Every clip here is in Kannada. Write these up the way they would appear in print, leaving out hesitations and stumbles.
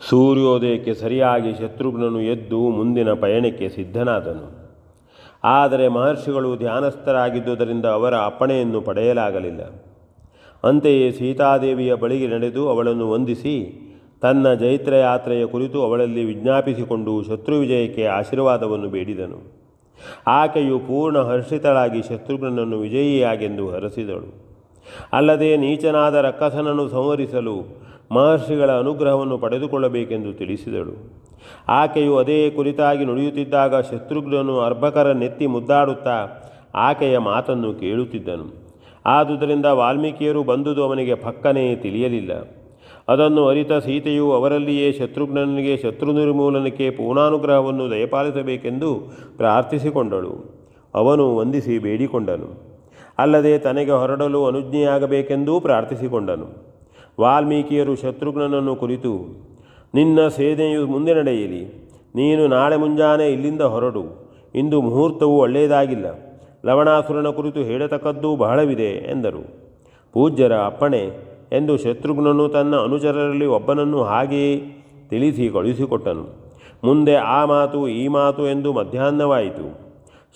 ಸೂರ್ಯೋದಯಕ್ಕೆ ಸರಿಯಾಗಿ ಶತ್ರುಘ್ನನು ಎದ್ದು ಮುಂದಿನ ಪಯಣಕ್ಕೆ ಸಿದ್ಧನಾದನು. ಆದರೆ ಮಹರ್ಷಿಗಳು ಧ್ಯಾನಸ್ಥರಾಗಿದ್ದುದರಿಂದ ಅವರ ಅಪ್ಪಣೆಯನ್ನು ಪಡೆಯಲಾಗಲಿಲ್ಲ. ಅಂತೆಯೇ ಸೀತಾದೇವಿಯ ಬಳಿಗೆ ನಡೆದು ಅವಳನ್ನು ವಂದಿಸಿ ತನ್ನ ಜೈತ್ರಯಾತ್ರೆಯ ಕುರಿತು ಅವಳಲ್ಲಿ ವಿಜ್ಞಾಪಿಸಿಕೊಂಡು ಶತ್ರುವಿಜಯಕ್ಕೆ ಆಶೀರ್ವಾದವನ್ನು ಬೇಡಿದನು. ಆಕೆಯು ಪೂರ್ಣ ಹರ್ಷಿತಳಾಗಿ ಶತ್ರುಘ್ನನನ್ನು ವಿಜಯಿಯಾಗೆಂದು ಹರಸಿದಳು. ಅಲ್ಲದೆ ನೀಚನಾದ ರಕ್ಕಸನನ್ನು ಸಂಹರಿಸಲು ಮಹರ್ಷಿಗಳ ಅನುಗ್ರಹವನ್ನು ಪಡೆದುಕೊಳ್ಳಬೇಕೆಂದು ತಿಳಿಸಿದಳು. ಆಕೆಯು ಅದೇ ಕುರಿತಾಗಿ ನುಡಿಯುತ್ತಿದ್ದಾಗ ಶತ್ರುಘ್ನನು ಅರ್ಭಕರ ನೆತ್ತಿ ಮುದ್ದಾಡುತ್ತಾ ಆಕೆಯ ಮಾತನ್ನು ಕೇಳುತ್ತಿದ್ದನು. ಆದುದರಿಂದ ವಾಲ್ಮೀಕಿಯರು ಬಂದುದು ಅವನಿಗೆ ಪಕ್ಕನೆ ತಿಳಿಯಲಿಲ್ಲ. ಅದನ್ನು ಅರಿತ ಸೀತೆಯು ಅವರಲ್ಲಿಯೇ ಶತ್ರುಘ್ನನಿಗೆ ಶತ್ರು ನಿರ್ಮೂಲನಕ್ಕೆ ಪೂರ್ಣಾನುಗ್ರಹವನ್ನು ದಯಪಾಲಿಸಬೇಕೆಂದು ಪ್ರಾರ್ಥಿಸಿಕೊಂಡಳು. ಅವನು ವಂದಿಸಿ ಬೇಡಿಕೊಂಡನು. ಅಲ್ಲದೆ ತನಗೆ ಹೊರಡಲು ಅನುಜ್ಞೆಯಾಗಬೇಕೆಂದೂ ಪ್ರಾರ್ಥಿಸಿಕೊಂಡನು. ವಾಲ್ಮೀಕಿಯರು ಶತ್ರುಘ್ನನನ್ನು ಕುರಿತು, ನಿನ್ನ ಸೇನೆಯು ಮುಂದೆ ನಡೆಯಲಿ. ನೀನು ನಾಳೆ ಮುಂಜಾನೆ ಇಲ್ಲಿಂದ ಹೊರಡು. ಇಂದು ಮುಹೂರ್ತವು ಒಳ್ಳೆಯದಾಗಿಲ್ಲ. ಲವಣಾಸುರನ ಕುರಿತು ಹೇಳತಕ್ಕದ್ದೂ ಬಹಳವಿದೆ ಎಂದರು. ಪೂಜ್ಯರ ಅಪ್ಪಣೆ ಎಂದು ಶತ್ರುಘ್ನನು ತನ್ನ ಅನುಚರರಲ್ಲಿ ಒಬ್ಬನನ್ನು ಹಾಗೆಯೇ ತಿಳಿಸಿ ಕಳುಹಿಸಿಕೊಟ್ಟನು. ಮುಂದೆ ಆ ಮಾತು ಈ ಮಾತು ಎಂದು ಮಧ್ಯಾಹ್ನವಾಯಿತು.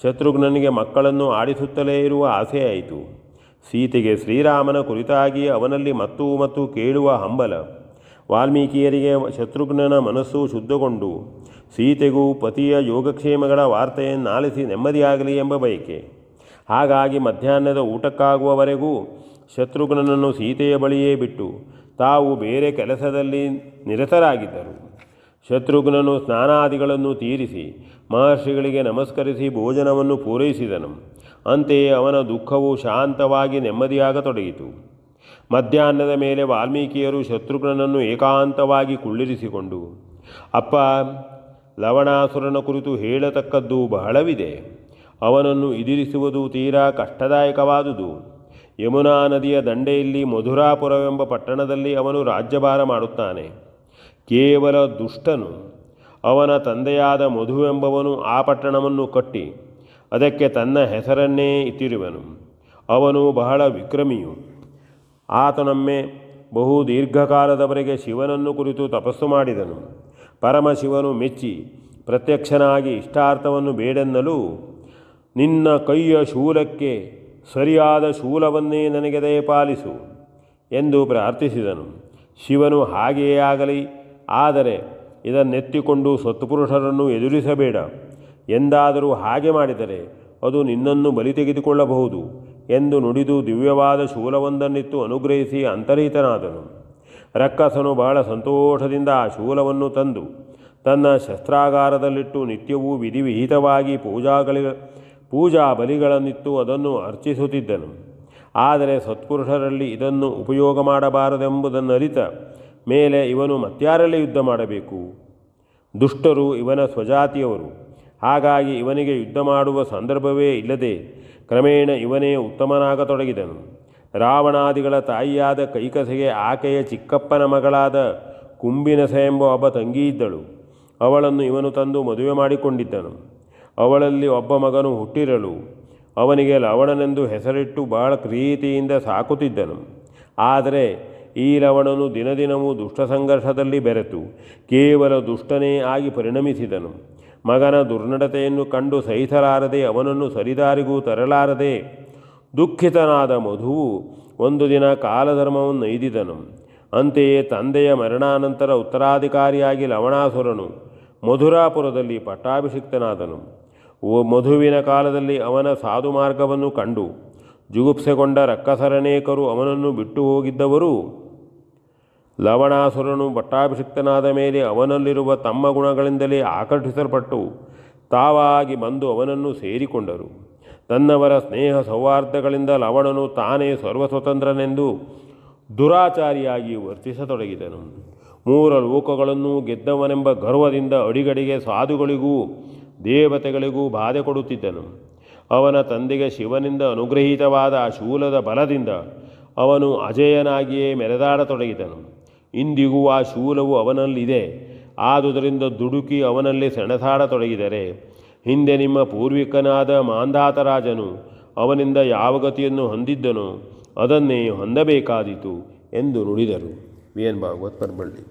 ಶತ್ರುಘ್ನನಿಗೆ ಮಕ್ಕಳನ್ನು ಆಡಿಸುತ್ತಲೇ ಇರುವ ಆಸೆಯಾಯಿತು. ಸೀತೆಗೆ ಶ್ರೀರಾಮನ ಕುರಿತಾಗಿ ಅವನಲ್ಲಿ ಮತ್ತು ಕೇಳುವ ಹಂಬಲ. ವಾಲ್ಮೀಕಿಯರಿಗೆ ಶತ್ರುಘ್ನನ ಮನಸ್ಸು ಶುದ್ಧಗೊಂಡು ಸೀತೆಗೂ ಪತಿಯ ಯೋಗಕ್ಷೇಮಗಳ ವಾರ್ತೆಯನ್ನಾಲಿಸಿ ನೆಮ್ಮದಿಯಾಗಲಿ ಎಂಬ ಬಯಕೆ. ಹಾಗಾಗಿ ಮಧ್ಯಾಹ್ನದ ಊಟಕ್ಕಾಗುವವರೆಗೂ ಶತ್ರುಘ್ನನನ್ನು ಸೀತೆಯ ಬಳಿಯೇ ಬಿಟ್ಟು ತಾವು ಬೇರೆ ಕೆಲಸದಲ್ಲಿ ನಿರತರಾಗಿದ್ದರು. ಶತ್ರುಘ್ನನು ಸ್ನಾನಾದಿಗಳನ್ನು ತೀರಿಸಿ ಮಹರ್ಷಿಗಳಿಗೆ ನಮಸ್ಕರಿಸಿ ಭೋಜನವನ್ನು ಪೂರೈಸಿದನು. ಅಂತೆಯೇ ಅವನ ದುಃಖವು ಶಾಂತವಾಗಿ ನೆಮ್ಮದಿಯಾಗತೊಡಗಿತು. ಮಧ್ಯಾಹ್ನದ ಮೇಲೆ ವಾಲ್ಮೀಕಿಯರು ಶತ್ರುಘ್ನನನ್ನು ಏಕಾಂತವಾಗಿ ಕುಳ್ಳಿರಿಸಿಕೊಂಡು, ಅಪ್ಪ, ಲವಣಾಸುರನ ಕುರಿತು ಹೇಳತಕ್ಕದ್ದು ಬಹಳವಿದೆ. ಅವನನ್ನು ಎದುರಿಸುವುದು ತೀರಾ ಕಷ್ಟದಾಯಕವಾದುದು. ಯಮುನಾ ನದಿಯ ದಂಡೆಯಲ್ಲಿ ಮಧುರಾಪುರವೆಂಬ ಪಟ್ಟಣದಲ್ಲಿ ಅವನು ರಾಜ್ಯಭಾರ ಮಾಡುತ್ತಾನೆ. ಕೇವಲ ದುಷ್ಟನು. ಅವನ ತಂದೆಯಾದ ಮಧುವೆಂಬವನು ಆ ಪಟ್ಟಣವನ್ನು ಕಟ್ಟಿ ಅದಕ್ಕೆ ತನ್ನ ಹೆಸರನ್ನೇ ಇಟ್ಟಿರುವನು. ಅವನು ಬಹಳ ವಿಕ್ರಮಿಯು. ಆತನೊಮ್ಮೆ ಬಹು ದೀರ್ಘಕಾಲದವರೆಗೆ ಶಿವನನ್ನು ಕುರಿತು ತಪಸ್ಸು ಮಾಡಿದನು. ಪರಮಶಿವನು ಮೆಚ್ಚಿ ಪ್ರತ್ಯಕ್ಷನಾಗಿ ಇಷ್ಟಾರ್ಥವನ್ನು ಬೇಡೆನ್ನಲು, ನಿನ್ನ ಕೈಯ ಶೂಲಕ್ಕೆ ಸರಿಯಾದ ಶೂಲವನ್ನೇ ನನಗೆ ದಯಪಾಲಿಸು ಎಂದು ಪ್ರಾರ್ಥಿಸಿದನು. ಶಿವನು ಹಾಗೆಯೇ ಆಗಲಿ, ಆದರೆ ಇದನ್ನೆತ್ತಿಕೊಂಡು ಸತ್ಪುರುಷರನ್ನು ಎದುರಿಸಬೇಡ. ಎಂದಾದರೂ ಹಾಗೆ ಮಾಡಿದರೆ ಅದು ನಿನ್ನನ್ನು ಬಲಿ ತೆಗೆದುಕೊಳ್ಳಬಹುದು ಎಂದು ನುಡಿದು ದಿವ್ಯವಾದ ಶೂಲವೊಂದನ್ನಿತ್ತು ಅನುಗ್ರಹಿಸಿ ಅಂತರ್ಹಿತನಾದನು. ರಕ್ಕಸನು ಬಹಳ ಸಂತೋಷದಿಂದ ಆ ಶೂಲವನ್ನು ತಂದು ತನ್ನ ಶಸ್ತ್ರಾಗಾರದಲ್ಲಿಟ್ಟು ನಿತ್ಯವೂ ವಿಧಿವಿಹಿತವಾಗಿ ಪೂಜಾ ಬಲಿಗಳನ್ನಿತ್ತು ಅದನ್ನು ಅರ್ಚಿಸುತ್ತಿದ್ದನು. ಆದರೆ ಸತ್ಪುರುಷರಲ್ಲಿ ಇದನ್ನು ಉಪಯೋಗ ಮಾಡಬಾರದೆಂಬುದನ್ನರಿತ ಮೇಲೆ ಇವನು ಮತ್ಯಾರಲ್ಲಿ ಯುದ್ಧ ಮಾಡಬೇಕು? ದುಷ್ಟರು ಇವನ ಸ್ವಜಾತಿಯವರು. ಹಾಗಾಗಿ ಇವನಿಗೆ ಯುದ್ಧ ಮಾಡುವ ಸಂದರ್ಭವೇ ಇಲ್ಲದೆ ಕ್ರಮೇಣ ಇವನೇ ಉತ್ತಮನಾಗತೊಡಗಿದನು. ರಾವಣಾದಿಗಳ ತಾಯಿಯಾದ ಕೈಕಸೆಗೆ ಆಕೆಯ ಚಿಕ್ಕಪ್ಪನ ಮಗಳಾದ ಕುಂಬಿನಸೆ ಎಂಬ ಒಬ್ಬ ತಂಗಿಯಿದ್ದಳು. ಅವಳನ್ನು ಇವನು ತಂದು ಮದುವೆ ಮಾಡಿಕೊಂಡಿದ್ದನು. ಅವಳಲ್ಲಿ ಒಬ್ಬ ಮಗನು ಹುಟ್ಟಿರಲು ಅವನಿಗೆ ಲವಣನೆಂದು ಹೆಸರಿಟ್ಟು ಬಹಳ ಪ್ರೀತಿಯಿಂದ ಸಾಕುತ್ತಿದ್ದನು. ಆದರೆ ಈ ಲವಣನು ದಿನದಿನವೂ ದುಷ್ಟ ಸಂಘರ್ಷದಲ್ಲಿ ಬೆರೆತು ಕೇವಲ ದುಷ್ಟನೇ ಆಗಿ ಪರಿಣಮಿಸಿದನು. ಮಗನ ದುರ್ನಡತೆಯನ್ನು ಕಂಡು ಸಹಿಸಲಾರದೆ ಅವನನ್ನು ಸರಿದಾರಿಗೂ ತರಲಾರದೆ ದುಃಖಿತನಾದ ಮಧುವು ಒಂದು ದಿನ ಕಾಲಧರ್ಮವನ್ನು ನೈದಿದನು. ಅಂತೆಯೇ ತಂದೆಯ ಮರಣಾನಂತರ ಉತ್ತರಾಧಿಕಾರಿಯಾಗಿ ಲವಣಾಸುರನು ಮಧುರಾಪುರದಲ್ಲಿ ಪಟ್ಟಾಭಿಷಿಕ್ತನಾದನು. ಮಧುವಿನ ಕಾಲದಲ್ಲಿ ಅವನ ಸಾಧು ಮಾರ್ಗವನ್ನು ಕಂಡು ಜುಗುಪ್ಸೆಗೊಂಡ ರಕ್ಕಸರನೇಕರು ಅವನನ್ನು ಬಿಟ್ಟು ಹೋಗಿದ್ದವರು ಲವಣಾಸುರನು ಪಟ್ಟಾಭಿಷಿಕ್ತನಾದ ಮೇಲೆ ಅವನಲ್ಲಿರುವ ತಮ್ಮ ಗುಣಗಳಿಂದಲೇ ಆಕರ್ಷಿಸಲ್ಪಟ್ಟು ತಾವಾಗಿ ಬಂದು ಅವನನ್ನು ಸೇರಿಕೊಂಡರು. ತನ್ನವರ ಸ್ನೇಹ ಸೌಹಾರ್ದಗಳಿಂದ ಲವಣನು ತಾನೇ ಸರ್ವಸ್ವತಂತ್ರನೆಂದು ದುರಾಚಾರಿಯಾಗಿ ವರ್ತಿಸತೊಡಗಿದನು. 3 ಲೋಕಗಳನ್ನು ಗೆದ್ದವನೆಂಬ ಗರ್ವದಿಂದ ಅಡಿಗಡಿಗೆ ಸಾಧುಗಳಿಗೂ ದೇವತೆಗಳಿಗೂ ಬಾಧೆ ಕೊಡುತ್ತಿದ್ದನು. ಅವನ ತಂದೆಗೆ ಶಿವನಿಂದ ಅನುಗ್ರಹೀತವಾದ ಆ ಶೂಲದ ಬಲದಿಂದ ಅವನು ಅಜೇಯನಾಗಿಯೇ ಮೆರೆದಾಡತೊಡಗಿದನು. ಇಂದಿಗೂ ಆ ಶೂಲವು ಅವನಲ್ಲಿದೆ. ಆದುದರಿಂದ ದುಡುಕಿ ಅವನಲ್ಲಿ ಸೆಣಸಾಡತೊಡಗಿದರೆ ಹಿಂದೆ ನಿಮ್ಮ ಪೂರ್ವಿಕನಾದ ಮಾಂಧಾತರಾಜನು ಅವನಿಂದ ಯಾವ ಗತಿಯನ್ನು ಹೊಂದಿದ್ದನೋ ಅದನ್ನೇ ಹೊಂದಬೇಕಾದೀತು ಎಂದು ನುಡಿದರು. V N Bhagwat ಪರ್ಬಳ್ಳಿ.